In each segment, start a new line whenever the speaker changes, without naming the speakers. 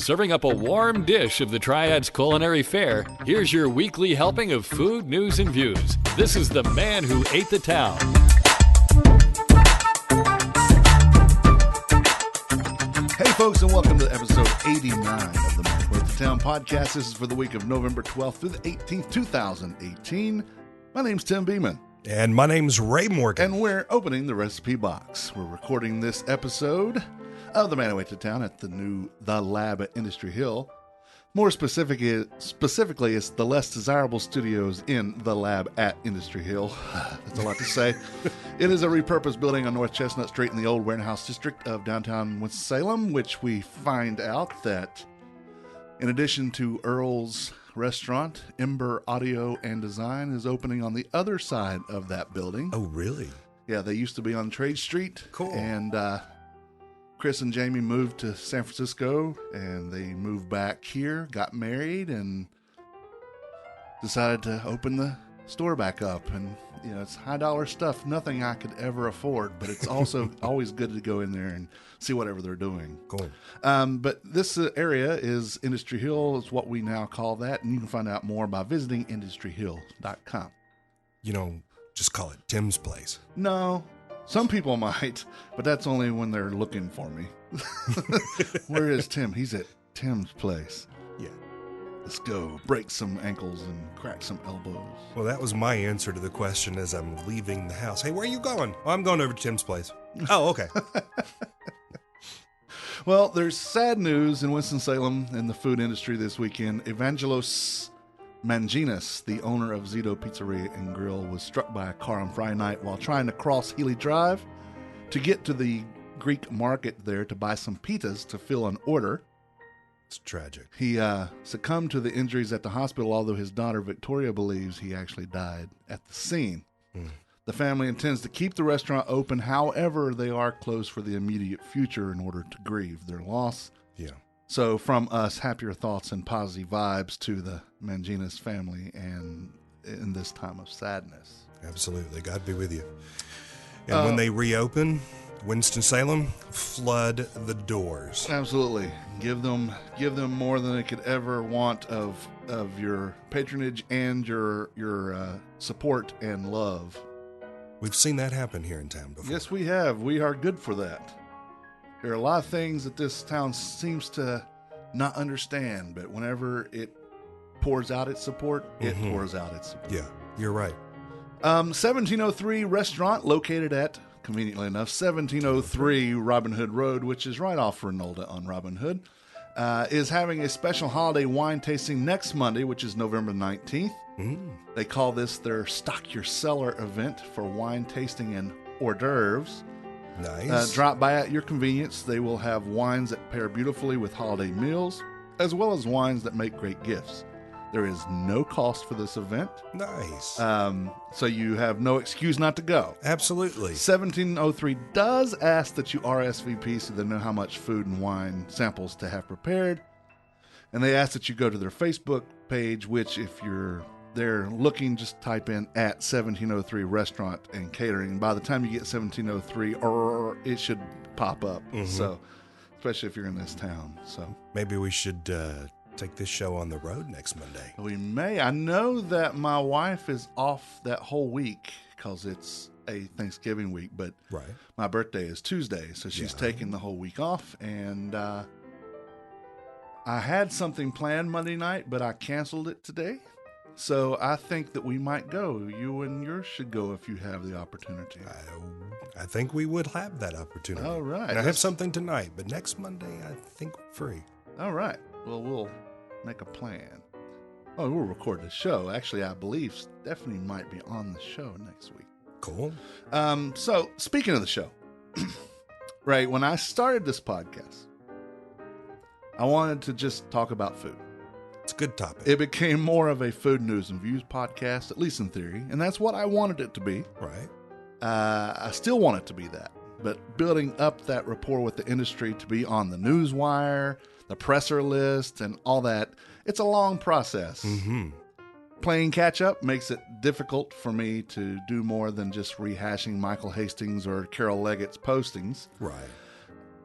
serving up a warm dish of the Triad's culinary fare, here's your weekly helping of food, news, and views. This is the man who ate the town.
Hey folks, and welcome to episode 89 of the Man Who Ate the Town podcast. This is for the week of November 12th through the 18th, 2018. My name's Tim Beeman.
And my name's Ray Morgan.
And we're opening the recipe box. We're recording this episode of the Man Who Ate the Town at the new The Lab at Industry Hill. More specifically, it's the less desirable studios in The Lab at Industry Hill. That's a lot to say. It is a repurposed building on North Chestnut Street in the old warehouse district of downtown Winston-Salem, which we find out that in addition to Earl's Restaurant, Ember Audio and Design is opening on the other side of that building.
Oh, really?
Yeah, they used to be on Trade Street.
Cool.
And Chris and Jamie moved to San Francisco, and they moved back here, got married, and decided to open the store back up. And, you know, it's high-dollar stuff, nothing I could ever afford, but it's also always good to go in there and see whatever they're doing.
Cool.
But this area is Industry Hill, is what we now call that, and you can find out more by visiting industryhill.com.
You know, just call it Tim's Place.
No. Some people might, but that's only when they're looking for me. Where is Tim? He's at Tim's place.
Yeah.
Let's go. Break some ankles and crack some elbows.
Well, that was my answer to the question as I'm leaving the house. Hey, where are you going? Oh, I'm going over to Tim's place. Oh, okay.
Well, there's sad news in Winston-Salem in the food industry this weekend. Evangelos Manginas, the owner of Zito Pizzeria and Grill, was struck by a car on Friday night while trying to cross Healy Drive to get to the Greek market there to buy some pitas to fill an order.
It's tragic.
He succumbed to the injuries at the hospital, although his daughter Victoria believes he actually died at the scene. The family intends to keep the restaurant open. However, they are closed for the immediate future in order to grieve their loss.
Yeah.
So from us, happier thoughts and positive vibes to the Manginas family and in this time of sadness.
Absolutely. God be with you. And when they reopen Winston-Salem, flood the doors.
Absolutely. Give them more than they could ever want of your patronage and your support and love.
We've seen that happen here in town before.
Yes, we have. We are good for that. There are a lot of things that this town seems to not understand, but whenever it pours out its support, it pours out its support.
Yeah, you're right.
1703 restaurant located at, conveniently enough, 1703 Robin Hood Road, which is right off Renolda on Robin Hood, is having a special holiday wine tasting next Monday, which is November 19th. They call this their Stock Your Cellar event for wine tasting and hors d'oeuvres.
Nice.
Drop by at your convenience. They will have wines that pair beautifully with holiday meals, as well as wines that make great gifts. There is no cost for this event.
Nice.
So you have no excuse not to go.
Absolutely.
1703 does ask that you RSVP so they know how much food and wine samples to have prepared. And they ask that you go to their Facebook page, which if you're there looking, just type in at 1703 Restaurant and Catering. By the time you get 1703, it should pop up. So, especially if you're in this town. So
maybe we should take this show on the road next Monday.
We may. I know that my wife is off that whole week because it's a Thanksgiving week, but
right.
My birthday is Tuesday, so she's taking the whole week off, and I had something planned Monday night, but I canceled it today. So I think that we might go. You and yours should go if you have the opportunity.
I think we would have that opportunity.
All right.
And I have something tonight, but next Monday I think we're free.
All right. Well, we'll make a plan. Oh, we'll record the show. Actually, I believe Stephanie might be on the show next week.
Cool.
So speaking of the show, right, when I started this podcast, I wanted to just talk about food.
It's a good topic.
It became more of a food news and views podcast, at least in theory, and that's what I wanted it to be.
Right.
I still want it to be that, but building up that rapport with the industry to be on the news wire, the presser list, and all that, it's a long process. Playing catch up makes it difficult for me to do more than just rehashing Michael Hastings or Carol Leggett's postings.
Right.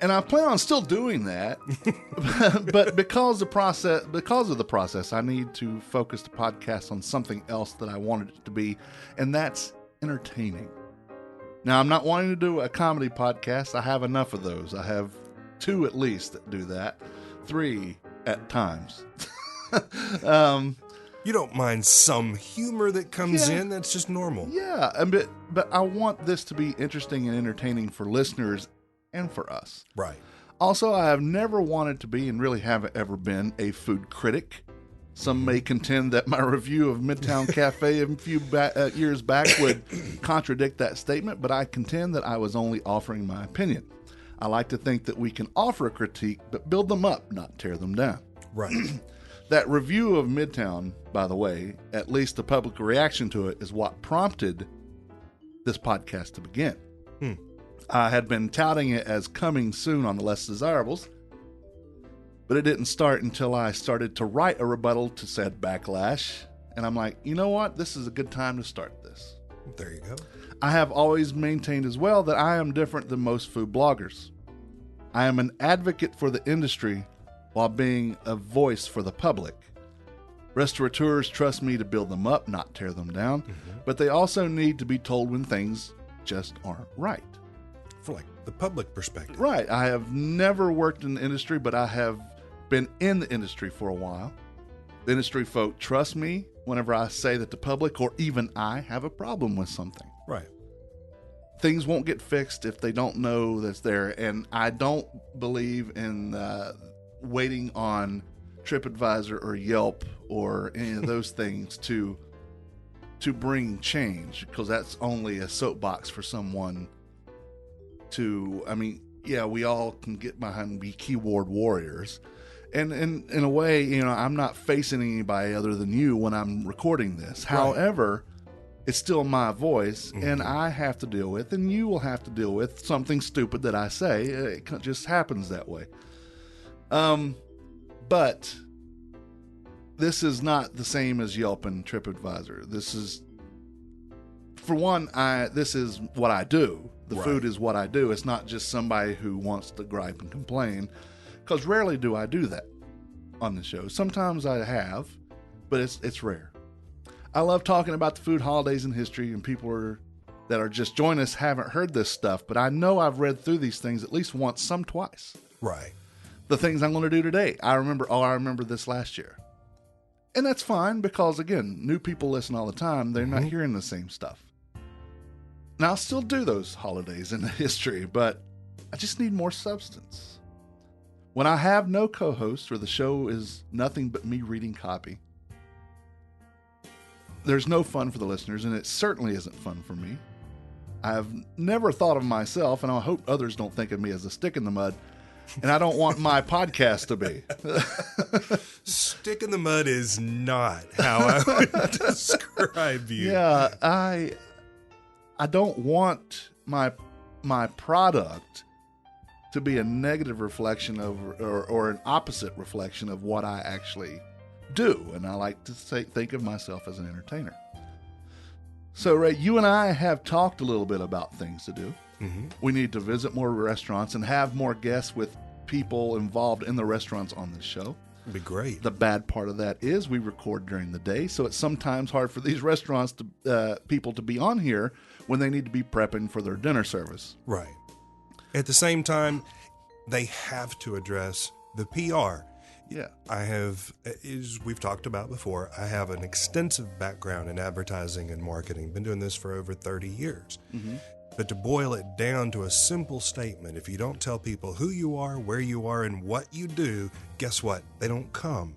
And I plan on still doing that, but because of the process, I need to focus the podcast on something else that I wanted it to be, and that's entertaining. Now, I'm not wanting to do a comedy podcast. I have enough of those. I have 2 at least that do that, 3 at times.
You don't mind some humor that comes in. That's just normal.
Yeah, but I want this to be interesting and entertaining for listeners and for us.
Right.
Also, I have never wanted to be, and really haven't ever been, a food critic. Some may contend that my review of Midtown Cafe a few years back would contradict that statement, but I contend that I was only offering my opinion. I like to think that we can offer a critique, but build them up, not tear them down.
Right.
That review of Midtown, by the way, at least the public reaction to it, is what prompted this podcast to begin. I had been touting it as coming soon on the Less Desirables, but it didn't start until I started to write a rebuttal to said backlash. And I'm like, you know what? This is a good time to start this.
There you go.
I have always maintained as well that I am different than most food bloggers. I am an advocate for the industry while being a voice for the public. Restaurateurs trust me to build them up, not tear them down, but they also need to be told when things just aren't right.
For like the public perspective.
Right. I have never worked in the industry, but I have been in the industry for a while. The industry folk trust me whenever I say that the public or even I have a problem with something.
Right.
Things won't get fixed if they don't know that's there. And I don't believe in waiting on TripAdvisor or Yelp or any of those things to bring change, because that's only a soapbox for someone to, I mean, yeah, we all can get behind and be keyboard warriors. And in a way, you know, I'm not facing anybody other than you when I'm recording this. Right. However, it's still my voice, and I have to deal with, and you will have to deal with something stupid that I say. It just happens that way. But this is not the same as Yelp and TripAdvisor. This is, for one, this is what I do. The food is what I do. It's not just somebody who wants to gripe and complain, because rarely do I do that on the show. Sometimes I have, but it's rare. I love talking about the food, holidays, and history, and people that are just joining us haven't heard this stuff, but I know I've read through these things at least once, some twice.
Right.
The things I'm going to do today, I remember this last year. And that's fine, because again, new people listen all the time. They're not hearing the same stuff. Now, I'll still do those holidays in the history, but I just need more substance. When I have no co-host or the show is nothing but me reading copy, there's no fun for the listeners, and it certainly isn't fun for me. I've never thought of myself, and I hope others don't think of me as a stick in the mud, and I don't want my podcast to be.
Stick in the mud is not how I would describe you.
Yeah, I don't want my product to be a negative reflection of or an opposite reflection of what I actually do, and I like to think of myself as an entertainer. So, Ray, you and I have talked a little bit about things to do. We need to visit more restaurants and have more guests with people involved in the restaurants on this show.
It'd be great.
The bad part of that is we record during the day, so it's sometimes hard for these restaurants to people to be on here when they need to be prepping for their dinner service.
Right. At the same time, they have to address the PR.
Yeah.
I have, as we've talked about before, I have an extensive background in advertising and marketing. Been doing this for over 30 years. But to boil it down to a simple statement, if you don't tell people who you are, where you are, and what you do, guess what? They don't come.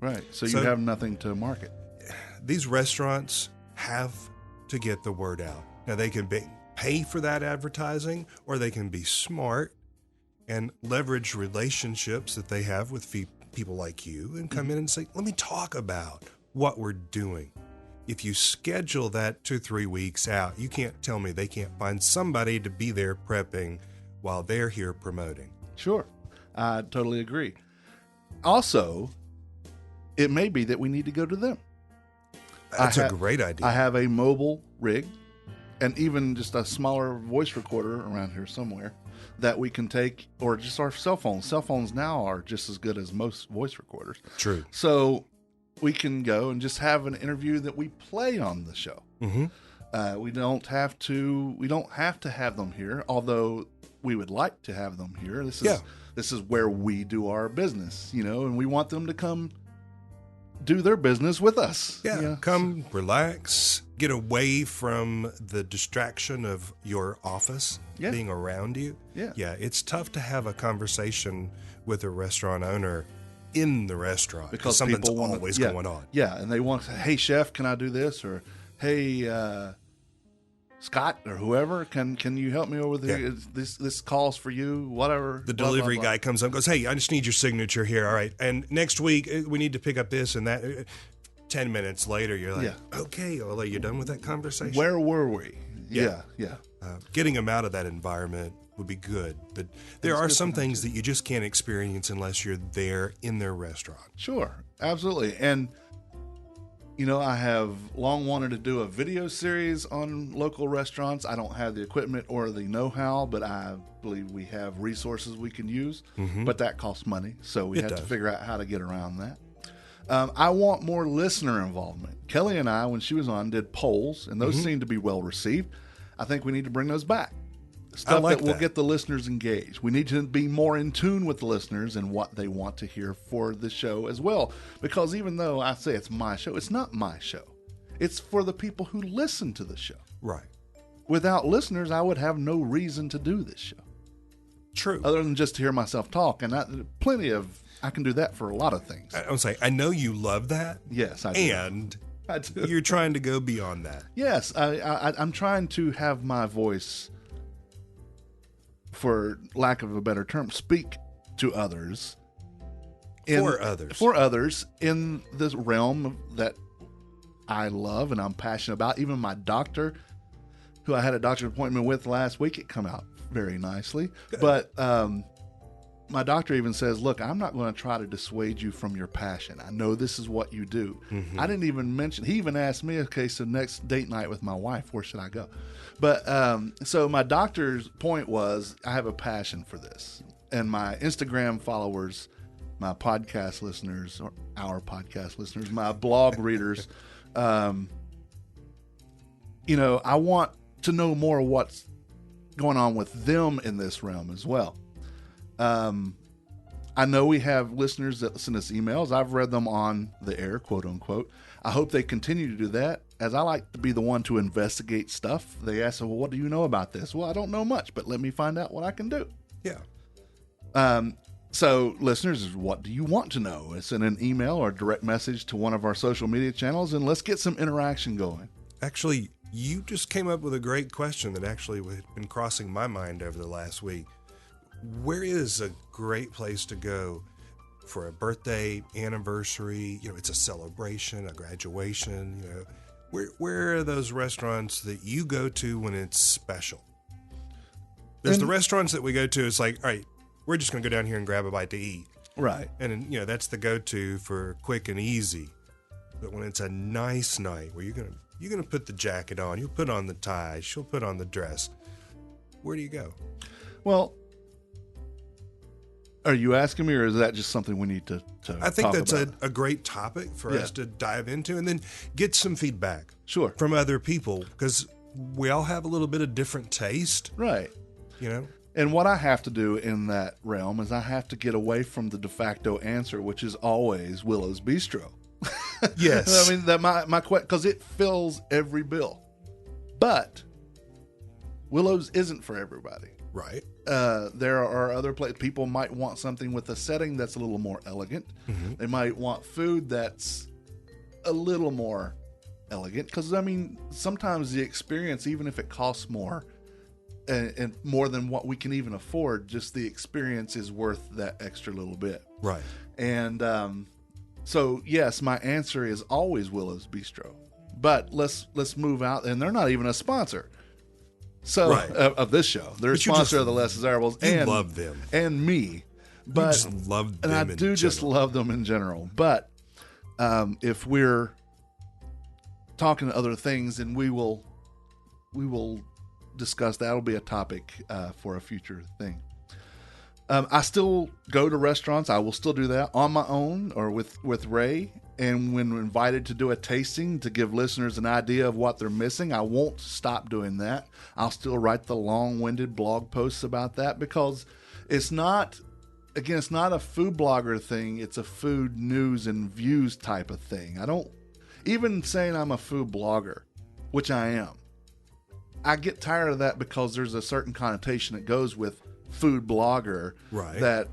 Right. So you have nothing to market.
These restaurants have to get the word out. Now, they can pay for that advertising, or they can be smart and leverage relationships that they have with people like you and come in and say, let me talk about what we're doing. If you schedule that 2-3 weeks out, you can't tell me they can't find somebody to be there prepping while they're here promoting.
Sure. I totally agree. Also, it may be that we need to go to them.
That's a great idea.
I have a mobile rig and even just a smaller voice recorder around here somewhere. that we can take, or just our cell phones. Cell phones now are just as good as most voice recorders.
True.
So we can go and just have an interview that we play on the show.
Mm-hmm.
We don't have to have them here, although we would like to have them here. This is where we do our business, and we want them to come do their business with us.
Yeah, come relax, get away from the distraction of your office being around you. Yeah, it's tough to have a conversation with a restaurant owner in the restaurant because something's always going on.
Yeah, and they want, hey, chef, can I do this? Or, hey, Scott or whoever, can you help me over there? This calls for you, whatever.
The delivery guy comes up and goes, hey, I just need your signature here. All right. And next week we need to pick up this and that. 10 minutes later, you're like, okay, well, are you done with that conversation?
Where were we? Yeah.
Getting them out of that environment would be good. But there are some things that you just can't experience unless you're there in their restaurant.
Sure. Absolutely. And I have long wanted to do a video series on local restaurants. I don't have the equipment or the know-how, but I believe we have resources we can use. Mm-hmm. But that costs money, so we had to figure out how to get around that. I want more listener involvement. Kelly and I, when she was on, did polls, and those seemed to be well received. I think we need to bring those back. Stuff that will get the listeners engaged. We need to be more in tune with the listeners and what they want to hear for the show as well. Because even though I say it's my show, it's not my show. It's for the people who listen to the show.
Right.
Without listeners, I would have no reason to do this show.
True.
Other than just to hear myself talk. And I can do that for a lot of things.
I'm saying, I know you love that.
Yes, I do.
And I do. You're trying to go beyond that.
Yes, I'm trying to have my voice, for lack of a better term, speak to others. For others in this realm that I love and I'm passionate about. Even my doctor, who I had a doctor's appointment with last week, it come out very nicely. Good. But my doctor even says, look, I'm not going to try to dissuade you from your passion. I know this is what you do. Mm-hmm. I didn't even mention, he even asked me, okay, so next date night with my wife, where should I go? But so my doctor's point was, I have a passion for this. And my Instagram followers, my podcast listeners, or our podcast listeners, my blog readers, I want to know more what's going on with them in this realm as well. I know we have listeners that send us emails. I've read them on the air, quote unquote. I hope they continue to do that, as I like to be the one to investigate stuff. They ask, well, what do you know about this? Well, I don't know much, but let me find out what I can do.
Yeah.
So listeners, what do you want to know? Send an email or direct message to one of our social media channels, and let's get some interaction going.
Actually, you just came up with a great question that actually had been crossing my mind over the last week. Where is a great place to go for a birthday, anniversary? It's a celebration, a graduation. Where are those restaurants that you go to when it's special? There's the restaurants that we go to. It's like, all right, we're just going to go down here and grab a bite to eat.
Right.
And that's the go-to for quick and easy. But when it's a nice night where you're gonna put the jacket on, you'll put on the tie, she'll put on the dress. Where do you go?
Well, are you asking me, or is that just something we need to
I think
talk
that's
about?
a great topic for us to dive into, and then get some feedback
from
other people, because we all have a little bit of different taste.
Right. And what I have to do in that realm is I have to get away from the de facto answer, which is always Willow's Bistro.
Yes.
I mean, that my because it fills every bill. But Willow's isn't for everybody.
Right.
There are other places. People might want something with a setting that's a little more elegant. Mm-hmm. They might want food that's a little more elegant. Because, sometimes the experience, even if it costs more, and more than what we can even afford, just the experience is worth that extra little bit.
Right.
And so, yes, my answer is always Willow's Bistro. But let's move out. And they're not even a sponsor. So of this show, they're a sponsor of the Less Desirables, and
love them
and me. But
just love them,
and I do just love them in general. But if we're talking other things, and we will discuss, that'll be a topic for a future thing. I still go to restaurants. I will still do that on my own or with Ray. And when invited to do a tasting to give listeners an idea of what they're missing, I won't stop doing that. I'll still write the long-winded blog posts about that because it's not a food blogger thing. It's a food news and views type of thing. I don't even saying I'm a food blogger, which I am. I get tired of that because there's a certain connotation that goes with food blogger that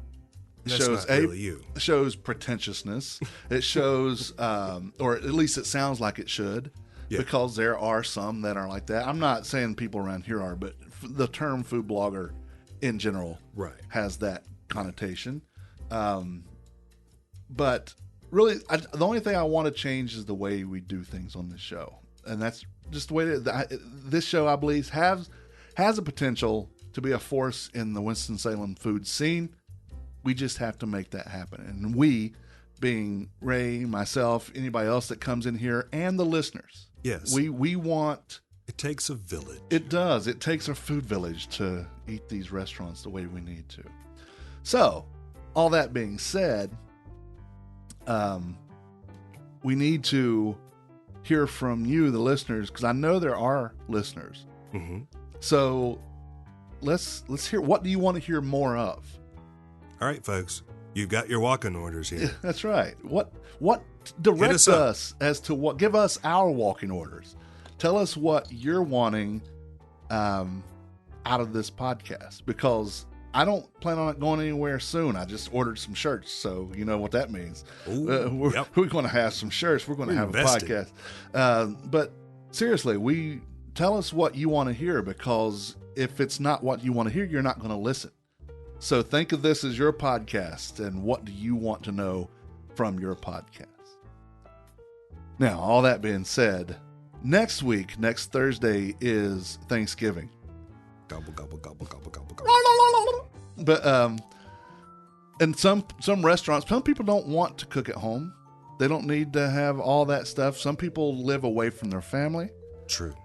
shows pretentiousness. It shows, or at least it sounds like it should, because there are some that are like that. I'm not saying people around here are, but the term food blogger in general has that connotation. But really, the only thing I want to change is the way we do things on this show. And that's just the way this show, I believe, has a potential to be a force in the Winston-Salem food scene. We just have to make that happen. And we, being Ray, myself, anybody else that comes in here, and the listeners.
Yes.
We want...
It takes a village.
It does. It takes a food village to eat these restaurants the way we need to. So, all that being said, we need to hear from you, the listeners, because I know there are listeners.
Mm-hmm.
So, let's hear, what do you want to hear more of?
All right, folks, you've got your walk-in orders here.
Yeah, that's right. What direct us as to what, give us our walk-in orders. Tell us what you're wanting out of this podcast, because I don't plan on it going anywhere soon. I just ordered some shirts, so you know what that means. We're going to have some shirts. We're going to have a podcast. But seriously, tell us what you want to hear, because if it's not what you want to hear, you're not going to listen. So think of this as your podcast, and what do you want to know from your podcast? Now, all that being said, next Thursday is Thanksgiving.
Gobble, gobble, gobble, gobble, gobble, gobble.
But, and some restaurants, some people don't want to cook at home. They don't need to have all that stuff. Some people live away from their family.
True.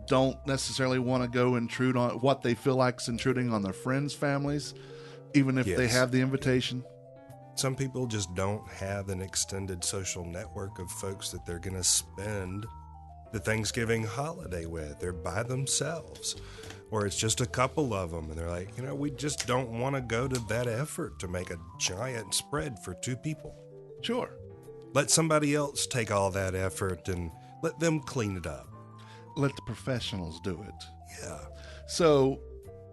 Don't necessarily want to go intrude on what they feel like is intruding on their friends' families, even if they have the invitation.
Some people just don't have an extended social network of folks that they're going to spend the Thanksgiving holiday with. They're by themselves, or it's just a couple of them, and they're like, we just don't want to go to that effort to make a giant spread for 2 people.
Sure.
Let somebody else take all that effort and let them clean it up.
Let the professionals do it.
Yeah.
So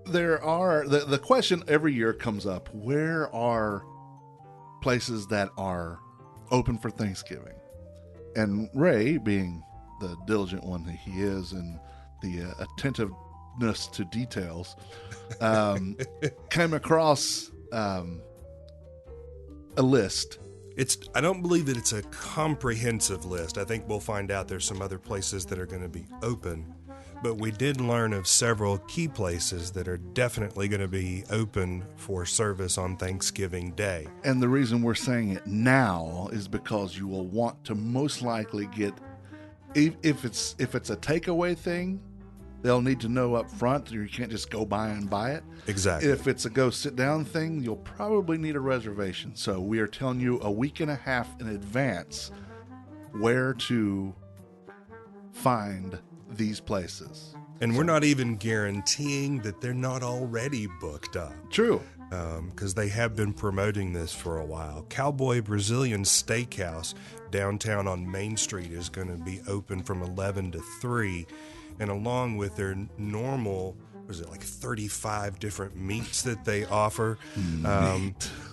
there are, the question every year comes up, where are places that are open for Thanksgiving? And Ray, being the diligent one that he is and the attentiveness to details, came across a list.
I don't believe that it's a comprehensive list. I think we'll find out there's some other places that are going to be open. But we did learn of several key places that are definitely going to be open for service on Thanksgiving Day.
And the reason we're saying it now is because you will want to most likely get, if it's a takeaway thing, they'll need to know up front. You can't just go by and buy it.
Exactly.
If it's a go sit down thing, you'll probably need a reservation. So we are telling you a week and a half in advance where to find these places.
And we're not even guaranteeing that they're not already booked up.
True.
Because they have been promoting this for a while. Cowboy Brazilian Steakhouse downtown on Main Street is going to be open from 11 to 3. And along with their normal, 35 different meats that they offer.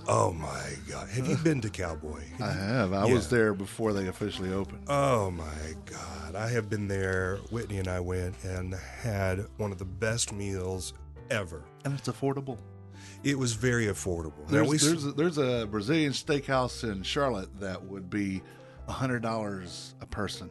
Oh my God. Have you been to Cowboy?
I have. I was there before they officially opened.
Oh my God. I have been there. Whitney and I went and had one of the best meals ever.
And it's affordable.
It was very affordable.
There's a Brazilian steakhouse in Charlotte that would be $100 a person.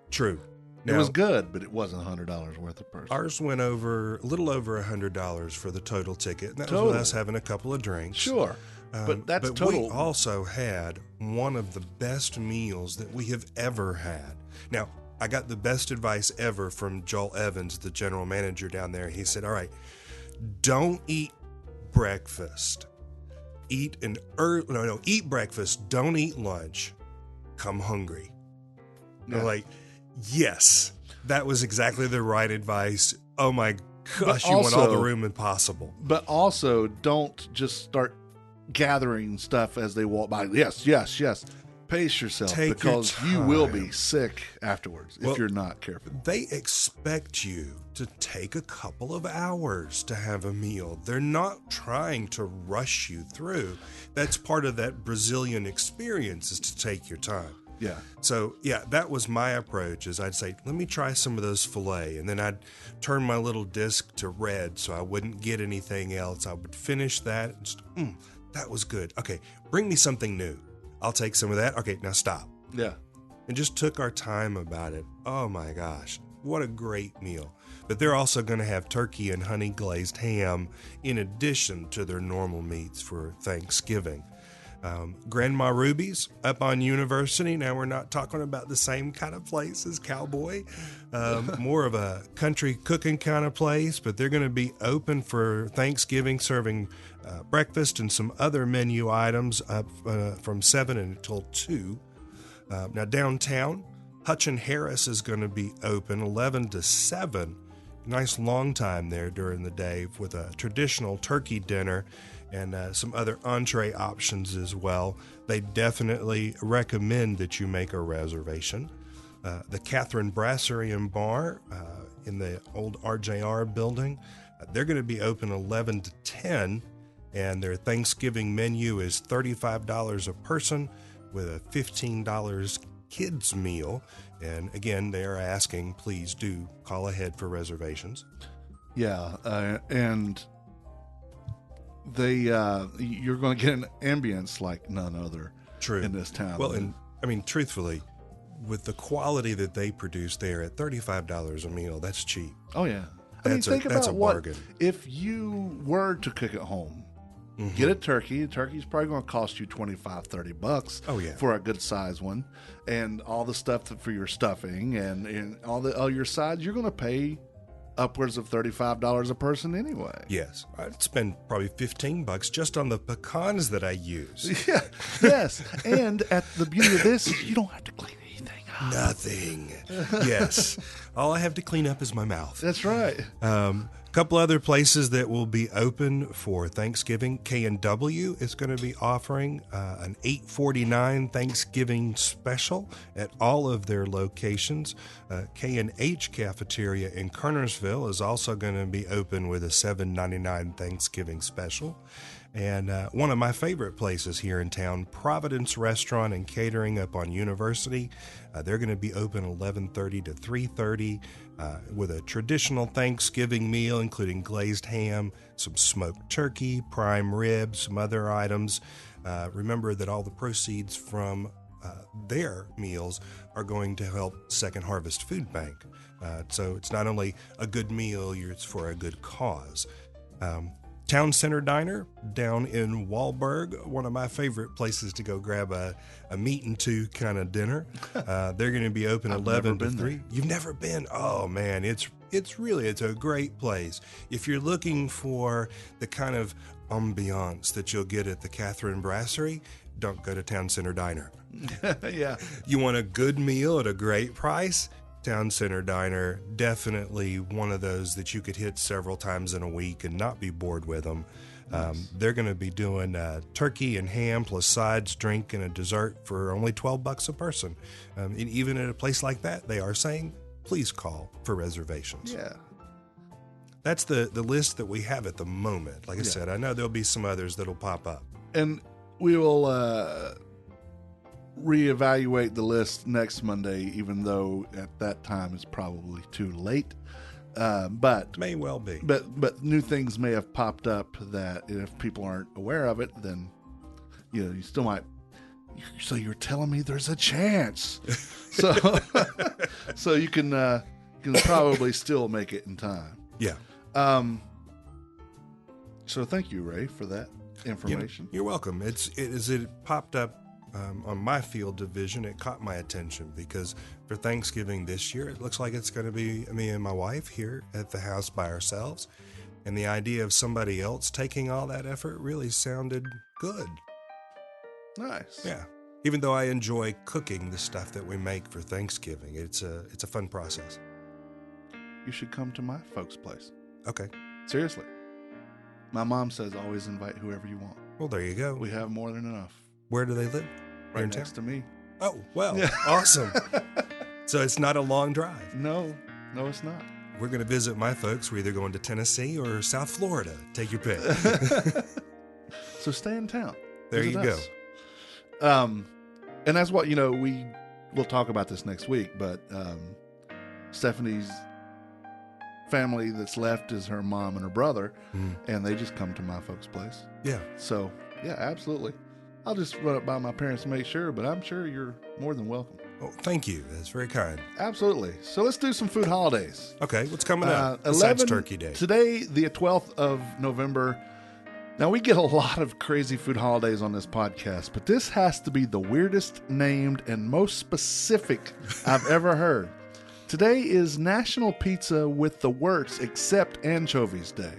True.
It was good, but it wasn't $100 worth a person.
Ours went a little over $100 for the total ticket. And that was with us having a couple of drinks.
Sure. But that's total.
We also had one of the best meals that we have ever had. Now, I got the best advice ever from Joel Evans, the general manager down there. He said, all right, don't eat breakfast. Eat breakfast. Don't eat lunch. Come hungry.
Yeah.
They're like, yes, that was exactly the right advice. Oh my gosh, you want all the room possible.
But also, don't just start gathering stuff as they walk by. Yes. Pace yourself, because you will be sick afterwards if you're not careful.
They expect you to take a couple of hours to have a meal. They're not trying to rush you through. That's part of that Brazilian experience, is to take your time.
Yeah.
So, that was my approach. Is I'd say, let me try some of those filet, and then I'd turn my little disc to red so I wouldn't get anything else. I would finish that. And just, that was good. Okay, bring me something new. I'll take some of that. Okay, now stop.
Yeah.
And just took our time about it. Oh my gosh, what a great meal. But they're also going to have turkey and honey glazed ham in addition to their normal meats for Thanksgiving. Grandma Ruby's up on University. Now, we're not talking about the same kind of place as Cowboy, more of a country cooking kind of place, but they're going to be open for Thanksgiving, serving breakfast and some other menu items up from 7 until 2. Now, downtown, Hutch and Harris is going to be open 11 to 7. Nice long time there during the day with a traditional turkey dinner and some other entree options as well. They definitely recommend that you make a reservation. The Catherine Brasserie and Bar in the old RJR building, they're going to be open 11 to 10, and their Thanksgiving menu is $35 a person with a $15 kids meal. And again, they are asking, please do call ahead for reservations.
Yeah, and you're going to get an ambience like none other in this town.
Well, and I mean, truthfully, with the quality that they produce there at $35 a meal, that's cheap.
Oh yeah,
That's a bargain.
If you were to cook at home, get a turkey. Turkey's probably going to cost you $25-$30.
Oh yeah,
for a good size one, and all the stuff for your stuffing and all your sides. You're going to pay upwards of $35 a person anyway.
Yes, I'd spend probably $15 just on the pecans that I use.
Yeah, yes, and at the beauty of this, you don't have to clean anything up.
Nothing. Yes, all I have to clean up is my mouth.
That's right.
A couple other places that will be open for Thanksgiving. K&W is going to be offering an $8.49 Thanksgiving special at all of their locations. K&H Cafeteria in Kernersville is also going to be open with a $7.99 Thanksgiving special. And one of my favorite places here in town, Providence Restaurant and Catering up on University, they're going to be open 11:30 to 3:30 with a traditional Thanksgiving meal, including glazed ham, some smoked turkey, prime rib, some other items. Remember that all the proceeds from their meals are going to help Second Harvest Food Bank. So it's not only a good meal, it's for a good cause. Town Center Diner down in Wahlberg, one of my favorite places to go grab a meat and two kind of dinner. They're going to be open 11 to 3. You've never been? Oh man, it's a great place. If you're looking for the kind of ambiance that you'll get at the Catherine Brasserie, don't go to Town Center Diner.
Yeah.
You want a good meal at a great price? Town Center Diner, definitely one of those that you could hit several times in a week and not be bored with them. Nice. They're going to be doing turkey and ham plus sides, drink, and a dessert for only $12 a person. And even at a place like that, they are saying, please call for reservations.
Yeah.
That's the list that we have at the moment. Like I said, I know there'll be some others that'll pop up.
And we will reevaluate the list next Monday, even though at that time it's probably too late. But
may well be.
But new things may have popped up that if people aren't aware of it, then you still might. So you're telling me there's a chance. So you can probably still make it in time.
Yeah.
So thank you, Ray, for that information.
You're welcome. It popped up on my field division. It caught my attention because for Thanksgiving this year, it looks like it's going to be me and my wife here at the house by ourselves. And the idea of somebody else taking all that effort really sounded good.
Nice.
Yeah. Even though I enjoy cooking the stuff that we make for Thanksgiving, it's a fun process.
You should come to my folks' place.
Okay.
Seriously. My mom says always invite whoever you want.
Well, there you go.
We have more than enough.
Where do they live?
Right next to me.
Oh, well,
Yeah.
awesome. So it's not a long drive.
No, it's not.
We're going to visit my folks. We're either going to Tennessee or South Florida. Take your pick.
So stay in town.
There
Visit
you go.
us. And that's what, we'll talk about this next week, but Stephanie's family that's left is her mom and her brother, and they just come to my folks' place.
Yeah.
So, yeah, absolutely. I'll just run up by my parents to make sure, but I'm sure you're more than welcome.
Oh, thank you. That's very kind.
Absolutely. So let's do some food holidays.
Okay, what's coming up besides
11
Turkey Day?
Today, the 12th of November. Now, we get a lot of crazy food holidays on this podcast, but this has to be the weirdest named and most specific I've ever heard. Today is National Pizza with the Works Except Anchovies Day.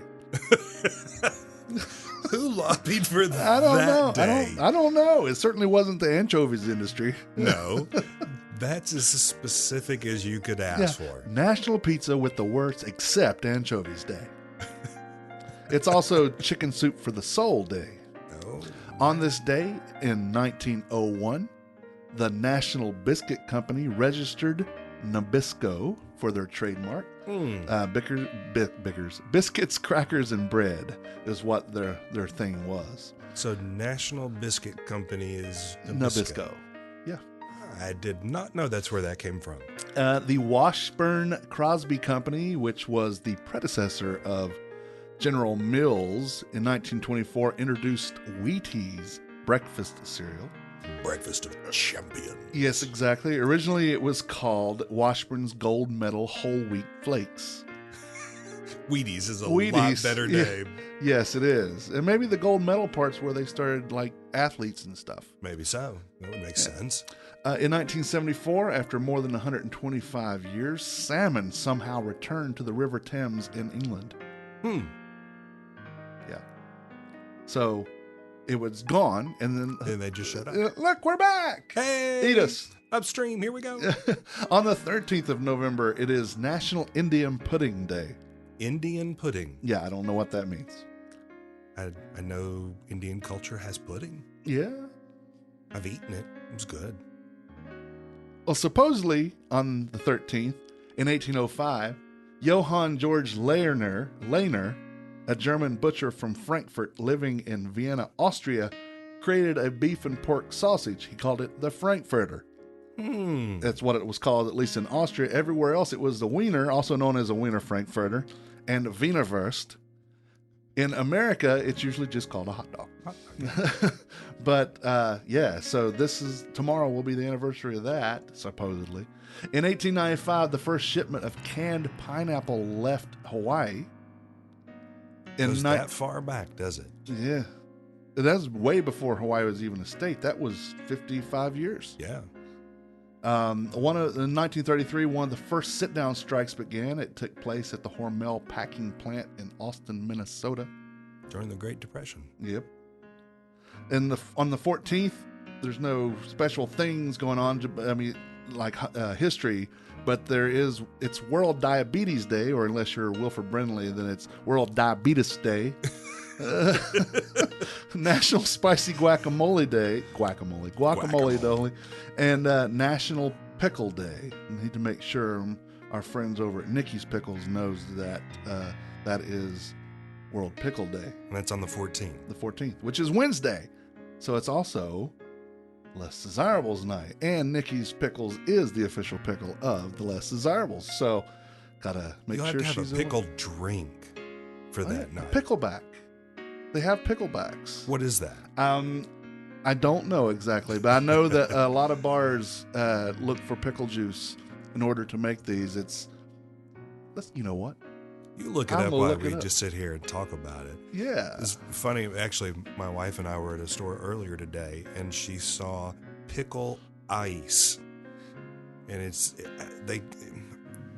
Who lobbied for that
I don't know.
day?
I don't know. It certainly wasn't the anchovies industry.
No. That's as specific as you could ask for.
National Pizza with the Works Except Anchovies Day. It's also Chicken Soup for the Soul Day.
Oh.
On this day in 1901, the National Biscuit Company registered Nabisco for their trademark. Biscuits, crackers, and bread is what their thing was.
So National Biscuit Company is
Nabisco. Yeah.
I did not know that's where that came from.
The Washburn Crosby Company, which was the predecessor of General Mills, in 1924 introduced Wheaties breakfast cereal.
Breakfast of champions.
Yes, exactly. Originally, it was called Washburn's Gold Medal Whole Wheat Flakes.
Wheaties is a lot better name.
Yes, it is. And maybe the gold medal part's where they started, like, athletes and stuff.
Maybe so. That would make sense.
In 1974, after more than 125 years, salmon somehow returned to the River Thames in England. Yeah. So it was gone, and then
they just shut up.
Look, we're back.
Hey,
eat us
upstream. Here we go.
On the 13th of November, it is National Indian Pudding Day.
Indian pudding.
Yeah, I don't know what that means.
I know Indian culture has pudding.
Yeah,
I've eaten it. It was good.
Well, supposedly on the 13th in 1805, Johann Georg Lehner, a German butcher from Frankfurt living in Vienna, Austria, created a beef and pork sausage. He called it the Frankfurter. That's what it was called, at least in Austria. Everywhere else, it was the Wiener, also known as a Wiener Frankfurter, and Wienerwurst. In America, it's usually just called a hot dog. But, so tomorrow will be the anniversary of that, supposedly. In 1895, the first shipment of canned pineapple left Hawaii.
Goes that far back, does it?
Yeah. That's way before Hawaii was even a state. That was 55 years.
Yeah.
In 1933, one of the first sit-down strikes began. It took place at the Hormel packing plant in Austin, Minnesota.
During the Great Depression.
Yep. And on the 14th, there's no special things going on, like history, but it's World Diabetes Day, or unless you're Wilford Brimley, then it's World Diabetes Day. National Spicy Guacamole Day, and National Pickle Day. We need to make sure our friends over at Nikki's Pickles knows that that is World Pickle Day.
And that's on the 14th.
The 14th, which is Wednesday. So it's also Less Desirables Night. And Nikki's Pickles is the official pickle of the Less Desirables. So gotta make sure
she's
she's
a pickled drink for that night.
Pickleback. They have picklebacks.
What is that?
I don't know exactly, but I know that a lot of bars look for pickle juice in order to make these. You know what?
You look it up while we just sit here and talk about it.
Yeah.
It's funny. Actually, my wife and I were at a store earlier today, and she saw pickle ice. And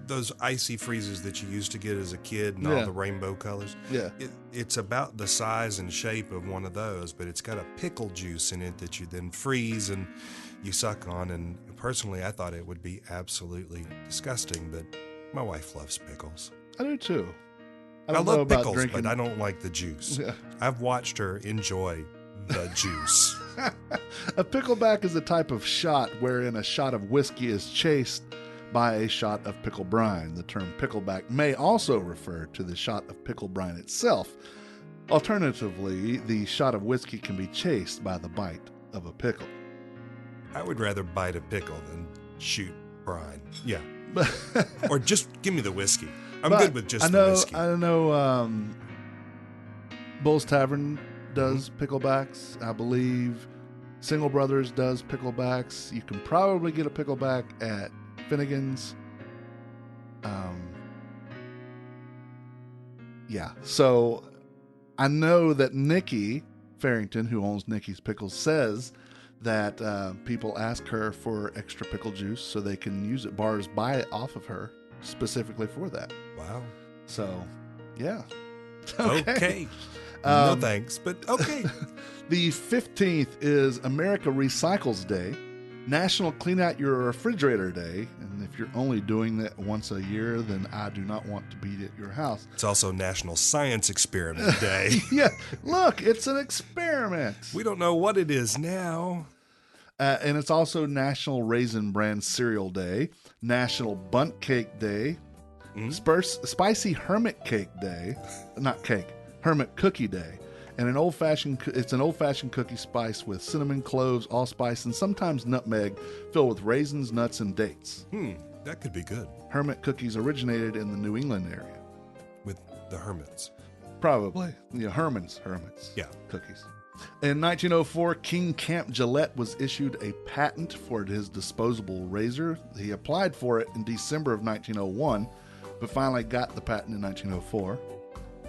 those icy freezes that you used to get as a kid and
Yeah.
all the rainbow colors.
Yeah.
It's about the size and shape of one of those, but it's got a pickle juice in it that you then freeze and you suck on. And personally, I thought it would be absolutely disgusting, but my wife loves pickles.
I do too.
I
don't know
love
about
pickles,
drinking.
but I don't like the juice.
Yeah.
I've watched her enjoy the juice.
A pickleback is a type of shot wherein a shot of whiskey is chased by a shot of pickle brine. The term pickleback may also refer to the shot of pickle brine itself. Alternatively, the shot of whiskey can be chased by the bite of a pickle.
I would rather bite a pickle than shoot brine. Yeah. Or just give me the whiskey. I'm good with just the whiskey.
I know Bull's Tavern does picklebacks. I believe Single Brothers does picklebacks. You can probably get a pickleback at Finnegan's. Yeah. So I know that Nikki Farrington, who owns Nikki's Pickles, says that people ask her for extra pickle juice so they can use it. Bars buy it off of her specifically for that.
Wow.
So, yeah.
Okay. No thanks, but okay.
The 15th is America Recycles Day, National Clean Out Your Refrigerator Day, and if you're only doing that once a year, then I do not want to be at your house.
It's also National Science Experiment Day.
Yeah, look, it's an experiment.
We don't know what it is now.
And it's also National Raisin Bran Cereal Day, National Bundt Cake Day, Spicy Hermit Cake Day, not cake, Hermit Cookie Day, and it's an old-fashioned cookie spice with cinnamon, cloves, allspice, and sometimes nutmeg, filled with raisins, nuts, and dates.
That could be good.
Hermit cookies originated in the New England area.
With the hermits.
Probably. Yeah, Hermits.
Yeah.
Cookies. In 1904, King Camp Gillette was issued a patent for his disposable razor. He applied for it in December of 1901, but finally got the patent in 1904.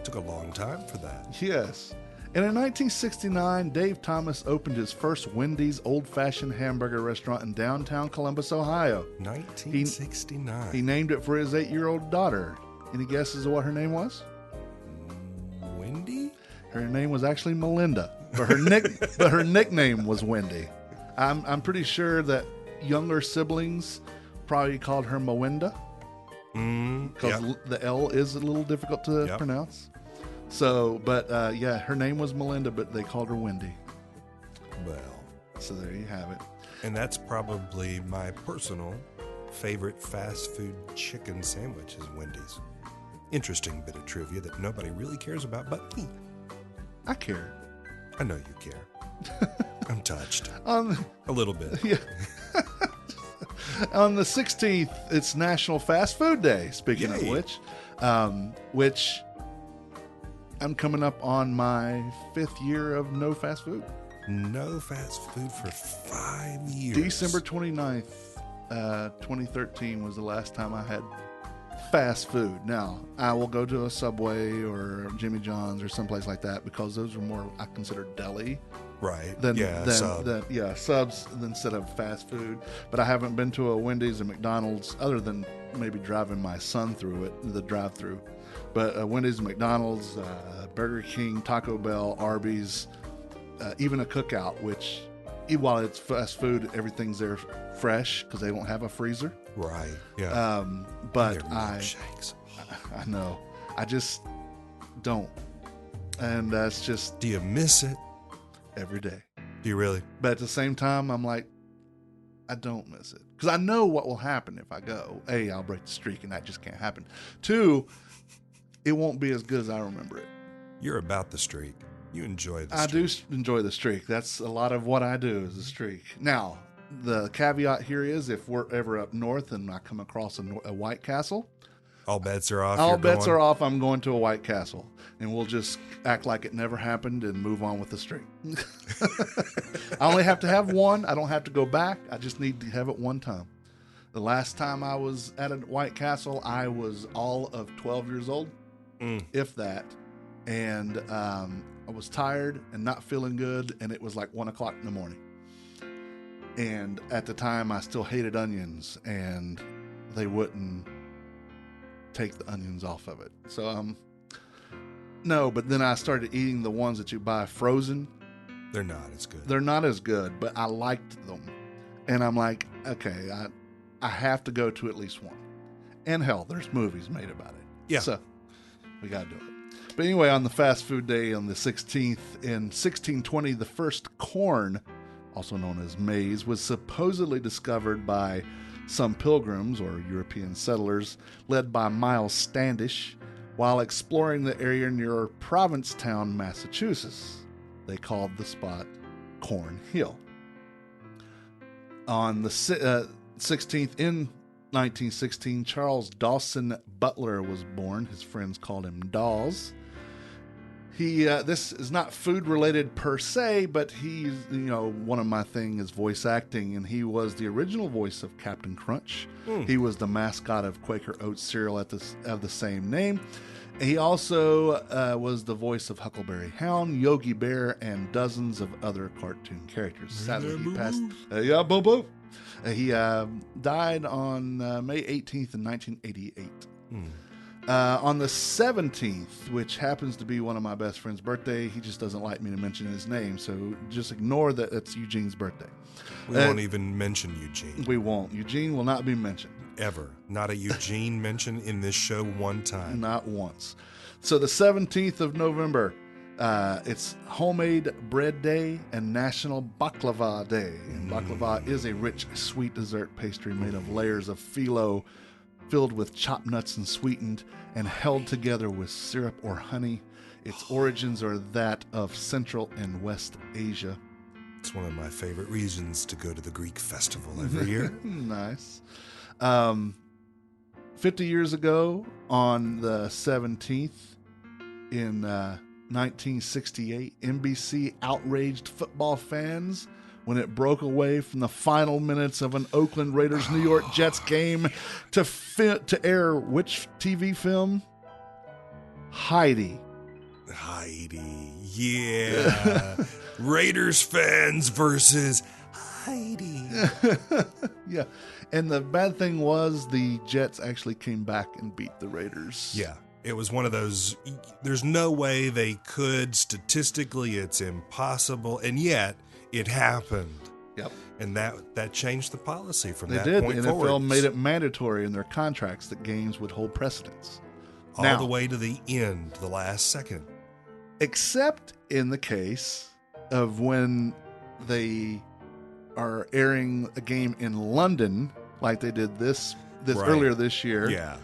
Took a long time for that.
Yes. And in 1969, Dave Thomas opened his first Wendy's old-fashioned hamburger restaurant in downtown Columbus, Ohio.
1969.
He named it for his 8-year-old daughter. Any guesses of what her name was?
Wendy?
Her name was actually Melinda, but her nickname was Wendy. I'm pretty sure that younger siblings probably called her Mawenda because the L is a little difficult to pronounce. So, but yeah, her name was Melinda, but they called her Wendy.
Well,
so there you have it.
And that's probably my personal favorite fast food chicken sandwich is Wendy's. Interesting bit of trivia that nobody really cares about but me.
I care.
I know you care. I'm touched.
A
little bit.
Yeah. On the 16th, it's National Fast Food Day, speaking of which I'm coming up on my 5th year of no fast food.
No fast food for 5 years.
December 29th, 2013 was the last time I had fast food. Now, I will go to a Subway or Jimmy John's or someplace like that because those are more, I consider, deli.
Right.
Subs instead of fast food. But I haven't been to a Wendy's and McDonald's other than maybe driving my son through it, the drive-through. But Wendy's, McDonald's, Burger King, Taco Bell, Arby's, even a Cookout, which while it's fast food, everything's there fresh because they don't have a freezer.
Right. Yeah.
But
I
know. I just don't. And that's just.
Do you miss it?
Every day.
Do you really?
But at the same time, I'm like, I don't miss it. Because I know what will happen if I go. A, I'll break the streak, and that just can't happen. 2, it won't be as good as I remember it.
You're about the streak. You enjoy the streak.
I do enjoy the streak. That's a lot of what I do is the streak. Now, the caveat here is if we're ever up north and I come across a White Castle.
All bets are off.
All bets are off. I'm going to a White Castle. And we'll just act like it never happened and move on with the streak. I only have to have one. I don't have to go back. I just need to have it one time. The last time I was at a White Castle, I was all of 12 years old, if that. And I was tired and not feeling good. And it was like 1 o'clock in the morning. And at the time, I still hated onions. And they wouldn't take the onions off of it. So, no, but then I started eating the ones that you buy frozen.
They're not as good.
They're not as good, but I liked them. And I'm like, okay, I have to go to at least one. And hell, there's movies made about it.
Yeah.
So we got to do it. But anyway, on the fast food day on the 16th, in 1620, the first corn, also known as maize, was supposedly discovered by some pilgrims or European settlers led by Miles Standish while exploring the area near Provincetown, Massachusetts. They called the spot Corn Hill. On the 16th, in 1916, Charles Dawson Butler was born. His friends called him Dawes. This is not food related per se, but he's, one of my thing is voice acting, and he was the original voice of Captain Crunch. He was the mascot of Quaker Oats cereal of the same name. He also was the voice of Huckleberry Hound, Yogi Bear, and dozens of other cartoon characters. Sadly, he passed. He died on May 18th in 1988. On the 17th, which happens to be one of my best friend's birthday, he just doesn't like me to mention his name, so just ignore that it's Eugene's birthday.
We won't even mention Eugene.
We won't. Eugene will not be mentioned.
Ever. Not a Eugene mention in this show one time.
Not once. So the 17th of November, it's Homemade Bread Day and National Baklava Day. And baklava is a rich, sweet dessert pastry made of layers of phyllo filled with chopped nuts and sweetened and held together with syrup or honey. Its origins are that of Central and West Asia.
It's one of my favorite reasons to go to the Greek festival every year.
Nice. 50 years ago, on the 17th, in 1968, NBC outraged football fans when it broke away from the final minutes of an Oakland Raiders New York Jets game to air which TV film? Heidi.
Yeah. Raiders fans versus Heidi.
Yeah. And the bad thing was the Jets actually came back and beat the Raiders.
Yeah. It was one of those, there's no way they could. Statistically, it's impossible. And yet, it happened.
Yep.
And that changed the policy from
they
that
did.
point
The NFL
forward.
made it mandatory in their contracts that games would hold precedence.
All the way to the end, the last second.
Except in the case of when they are airing a game in London, like they did this right. Earlier this year.
Yeah.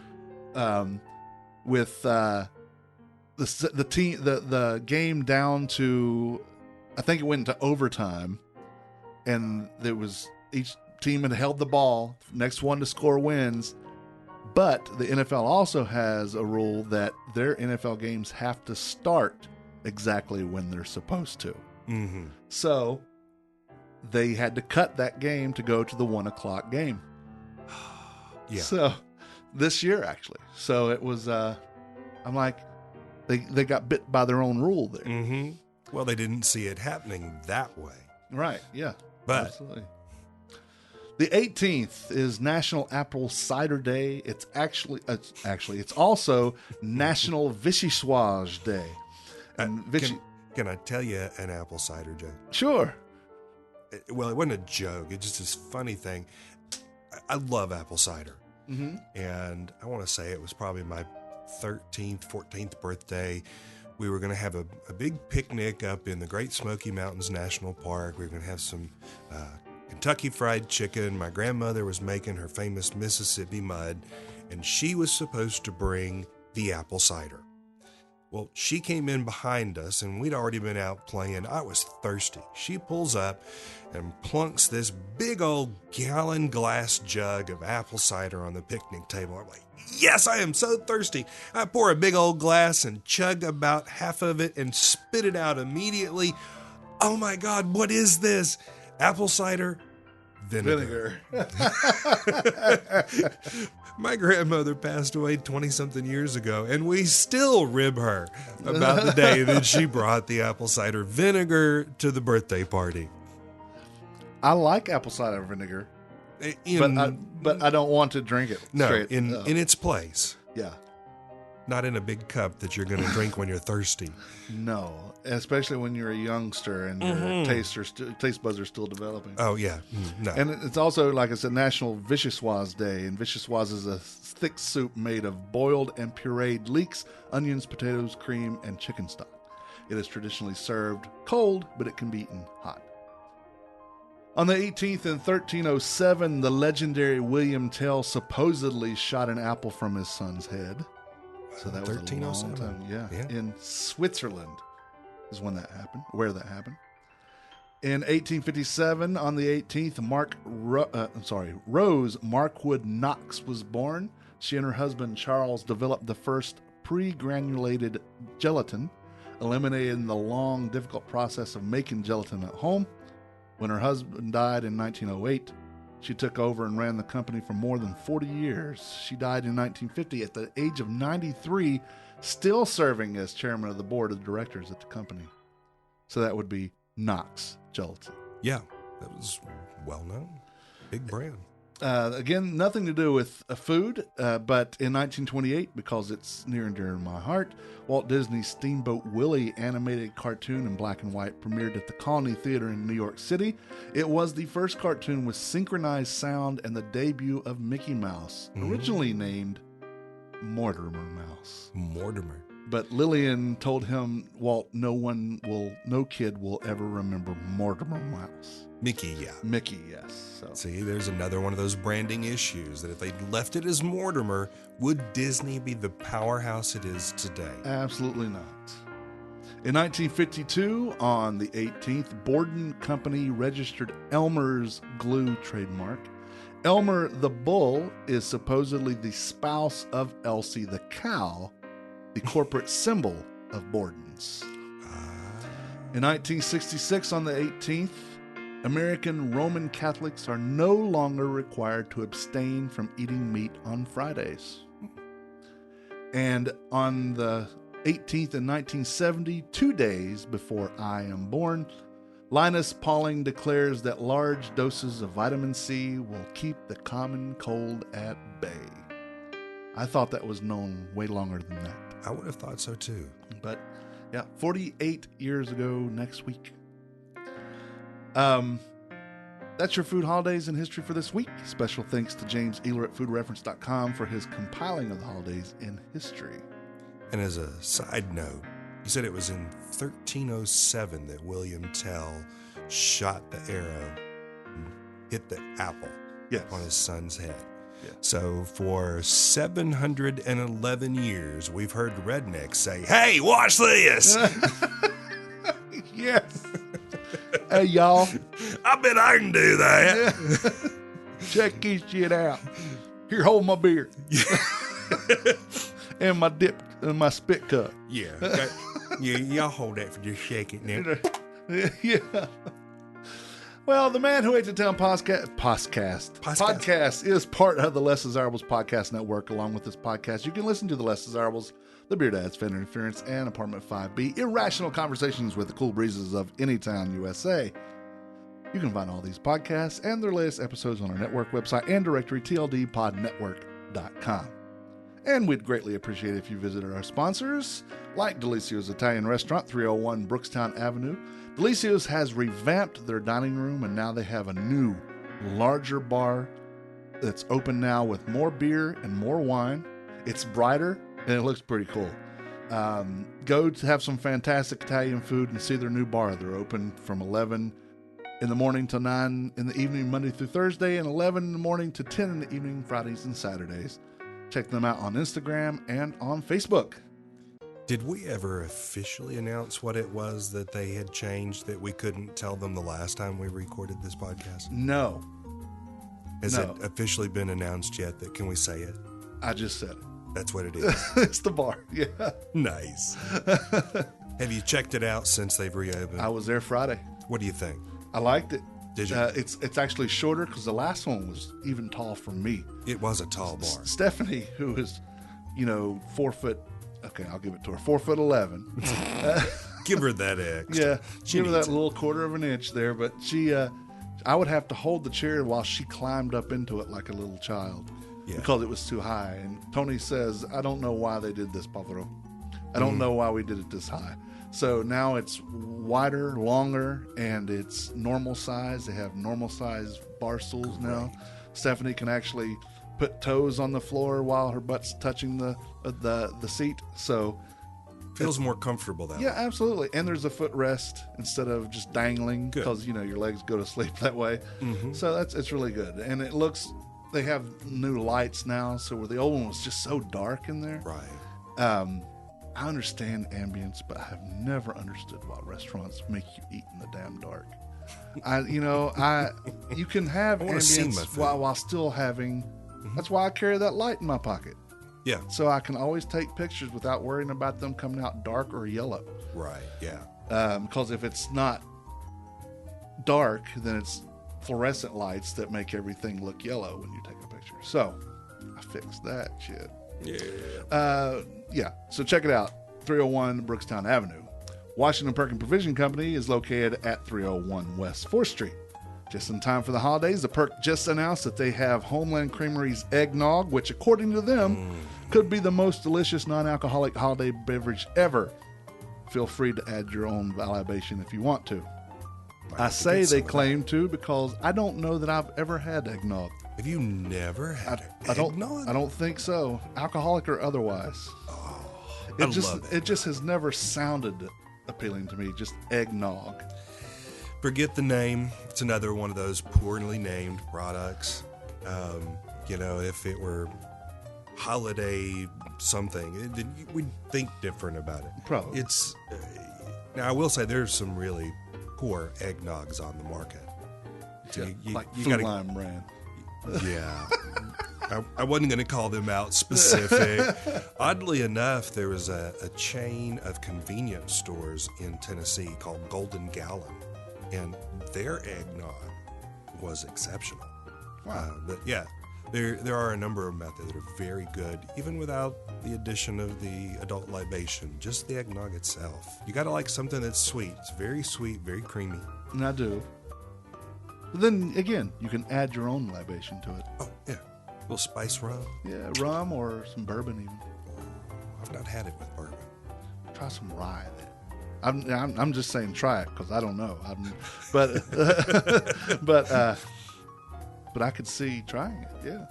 With the game down to, I think it went into overtime, and there was each team had held the ball. Next one to score wins. But the NFL also has a rule that their NFL games have to start exactly when they're supposed to.
Mm-hmm.
So they had to cut that game to go to the 1:00 game.
Yeah.
So this year, actually. So it was, I'm like, they got bit by their own rule there.
Mm-hmm. Well, they didn't see it happening that way.
Right. Yeah.
But
absolutely. The 18th is National Apple Cider Day. It's it's also National Vichyssoise Day. And
can I tell you an apple cider joke?
Sure.
Well, it wasn't a joke. It's just this funny thing. I love apple cider.
Mm-hmm.
And I want to say it was probably my 13th, 14th birthday. We were going to have a big picnic up in the Great Smoky Mountains National Park. We were going to have some Kentucky Fried Chicken. My grandmother was making her famous Mississippi mud, and she was supposed to bring the apple cider. Well, she came in behind us, and we'd already been out playing. I was thirsty. She pulls up and plunks this big old gallon glass jug of apple cider on the picnic table. I'm like, yes, I am so thirsty. I pour a big old glass and chug about half of it and spit it out immediately. Oh my God, what is this? Apple cider vinegar. My grandmother passed away 20-something years ago, and we still rib her about the day that she brought the apple cider vinegar to the birthday party.
I like apple cider vinegar, but I don't want to drink it.
No,
straight.
in its place.
Yeah.
Not in a big cup that you're going to drink when you're thirsty.
No, especially when you're a youngster and your taste buds are still developing.
Oh, yeah. No.
And it's also, like I said, National Vichyssoise Day. And Vichyssoise is a thick soup made of boiled and pureed leeks, onions, potatoes, cream, and chicken stock. It is traditionally served cold, but it can be eaten hot. On the 18th in 1307, the legendary William Tell supposedly shot an apple from his son's head. So that was a long time. Yeah. In Switzerland is when that happened, where that happened. In 1857, on the 18th, Rose Markwood Knox was born. She and her husband Charles developed the first pre-granulated gelatin, eliminating the long, difficult process of making gelatin at home. When her husband died in 1908, she took over and ran the company for more than 40 years. She died in 1950 at the age of 93, still serving as chairman of the board of directors at the company. So that would be Knox Gelatin.
Yeah, that was well known. Big brand.
Again, nothing to do with food, but in 1928, because it's near and dear to my heart, Walt Disney's Steamboat Willie animated cartoon in black and white premiered at the Colony Theater in New York City. It was the first cartoon with synchronized sound and the debut of Mickey Mouse, originally named Mortimer Mouse.
Mortimer.
But Lillian told him, Walt, no kid will ever remember Mortimer Mouse.
Mickey, yeah.
Mickey, yes. So.
See, there's another one of those branding issues that if they'd left it as Mortimer, would Disney be the powerhouse it is today?
Absolutely not. In 1952, on the 18th, Borden Company registered Elmer's glue trademark. Elmer the bull is supposedly the spouse of Elsie the cow, the corporate symbol of Borden's. In 1966, on the 18th, American Roman Catholics are no longer required to abstain from eating meat on Fridays. And on the 18th in 1970, 2 days before I am born, Linus Pauling declares that large doses of vitamin C will keep the common cold at bay. I thought that was known way longer than that.
I would have thought so too.
But yeah, 48 years ago next week. That's your food holidays and history for this week. Special thanks to James Ehler at foodreference.com for his compiling of the holidays in history.
And as a side note, you said it was in 1307 that William Tell shot the arrow and hit the apple on his son's head.
Yes.
So for 711 years, we've heard rednecks say, "Hey, watch this!"
Yes. Hey, y'all.
I bet I can do that.
Check this shit out. Here, hold my beer. And my dip and my spit cup.
Yeah. Okay. Yeah, y'all hold that for just a second now.
Yeah. Well, the Man Who Ate the Town podcast is part of the Less Desirables Podcast Network. Along with this podcast, you can listen to the Less Desirables, the Beer Dads, Fan Interference, and Apartment 5B, irrational conversations with the cool breezes of Anytown, USA. You can find all these podcasts and their latest episodes on our network website and directory, tldpodnetwork.com. And we'd greatly appreciate it if you visited our sponsors, like Delicio's Italian Restaurant, 301 Brookstown Avenue. Delicio's has revamped their dining room, and now they have a new, larger bar that's open now with more beer and more wine. It's brighter, and it looks pretty cool. Go to have some fantastic Italian food and see their new bar. They're open from 11 in the morning till 9 in the evening, Monday through Thursday, and 11 in the morning to 10 in the evening, Fridays and Saturdays. Check them out on Instagram and on Facebook.
Did we ever officially announce what it was that they had changed that we couldn't tell them the last time we recorded this podcast?
No.
Has it officially been announced yet? Can we say it?
I just said it.
That's what it is.
It's the bar. Yeah.
Nice. Have you checked it out since they've reopened?
I was there Friday.
What do you think?
I liked it.
Did you?
It's actually shorter because the last one was even tall for me.
It was a tall bar.
Stephanie, who is, 4 foot. Okay, I'll give it to her. 4'11".
Give her that extra.
Yeah, give her that
it.
little quarter of an inch there. But she, I would have to hold the chair while she climbed up into it like a little child. because it was too high. And Tony says, I don't know why they did this, Pavro. I don't know why we did it this high. So now it's wider, longer, and it's normal size. They have normal size bar stools now. Stephanie can actually put toes on the floor while her butt's touching the seat. So
feels more comfortable that way.
Yeah, absolutely. And there's a footrest instead of just dangling because your legs go to sleep that way. So it's really good. And it looks, they have new lights now. So where the old one was just so dark in there.
Right.
I understand ambience, but I have never understood why restaurants make you eat in the damn dark. You can have ambience while still having. That's why I carry that light in my pocket.
Yeah.
So I can always take pictures without worrying about them coming out dark or yellow.
Right. Yeah.
Because if it's not dark, then it's fluorescent lights that make everything look yellow when you take a picture. So I fixed that shit.
Yeah.
So check it out. 301 Brookstown Avenue. Washington Perkin Provision Company is located at 301 West 4th Street. Just in time for the holidays, the Perk just announced that they have Homeland Creamery's eggnog, which according to them could be the most delicious non-alcoholic holiday beverage ever. Feel free to add your own libation if you want to. I say they claim to because I don't know that I've ever had eggnog.
Have you never had eggnog?
I don't think so, alcoholic or otherwise.
Oh, I love it.
It just has never sounded appealing to me, just eggnog.
Forget the name. It's another one of those poorly named products. If it were holiday something, we'd think different about it.
Probably.
It's now I will say there's some really poor eggnogs on the market. So
like
you
Food
gotta,
Line brand.
Yeah. I wasn't going to call them out specific. Oddly enough, there was a chain of convenience stores in Tennessee called Golden Gallon, and their eggnog was exceptional.
Wow.
But yeah, there are a number of them out there that are very good, even without the addition of the adult libation, just the eggnog itself. You got to like something that's sweet. It's very sweet, very creamy.
And I do. But then again, you can add your own libation to it.
Oh, yeah. A little spice rum.
Yeah, rum or some bourbon even.
I've not had it with bourbon.
Try some rye then. I'm just saying try it because I don't know. But I could see trying it. Yeah.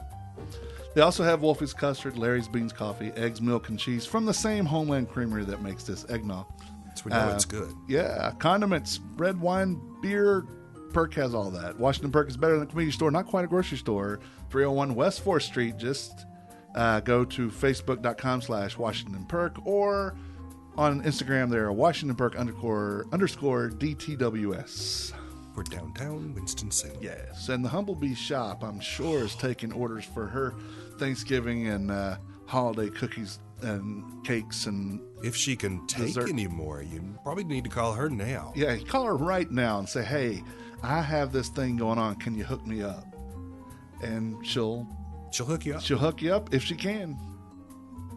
They also have Wolfie's Custard, Larry's Beans Coffee, eggs, milk, and cheese from the same Homeland Creamery that makes this eggnog.
So we know it's good.
Yeah, condiments, red wine, beer. Perk has all that. Washington Perk is better than a convenience store, not quite a grocery store. 301 West 4th Street. Just go to facebook.com/Washington Perk or on Instagram there, Washington Perk _ DTWS.
For downtown Winston-Salem.
Yes, and the Humblebee shop, I'm sure, is taking orders for her Thanksgiving and holiday cookies and cakes and
if she can take
dessert.
any more, you probably need to call her now.
Yeah, call her right now and say, hey, I have this thing going on. Can you hook me up? And she'll
hook you up.
She'll hook you up if she can.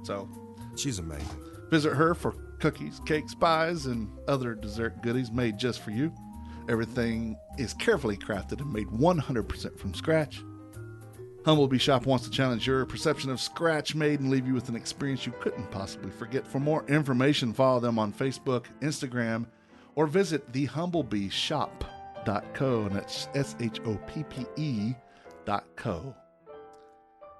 So
she's amazing.
Visit her for cookies, cakes, pies, and other dessert goodies made just for you. Everything is carefully crafted and made 100% from scratch. Humblebee Shop wants to challenge your perception of scratch made and leave you with an experience you couldn't possibly forget. For more information, follow them on Facebook, Instagram, or visit thehumblebeeshop.co, and that's SHOPPE.co.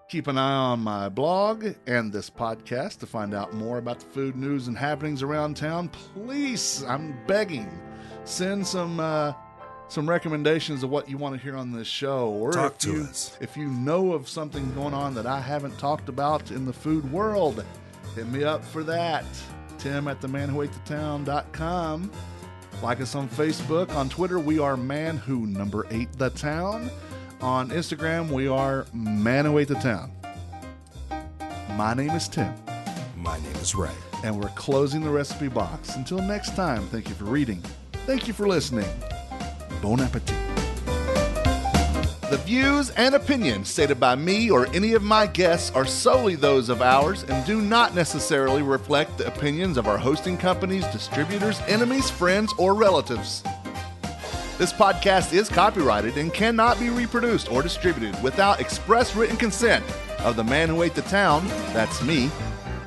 Keep an eye on my blog and this podcast to find out more about the food news and happenings around town. Please, I'm begging, send some recommendations of what you want to hear on this show. Or
talk to us.
If you know of something going on that I haven't talked about in the food world, hit me up for that. Tim at themanwhoatetown.com. Like us on Facebook. On Twitter, we are manwho8thetown. On Instagram, we are manwhoatthetown. My name is Tim.
My name is Ray.
And we're closing the recipe box. Until next time, thank you for reading. Thank you for listening. Bon appetit. The views and opinions stated by me or any of my guests are solely those of ours and do not necessarily reflect the opinions of our hosting companies, distributors, enemies, friends, or relatives. This podcast is copyrighted and cannot be reproduced or distributed without express written consent of The Man Who Ate the Town, that's me,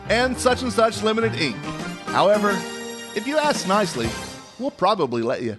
and Such Limited Inc. However, if you ask nicely, we'll probably let you.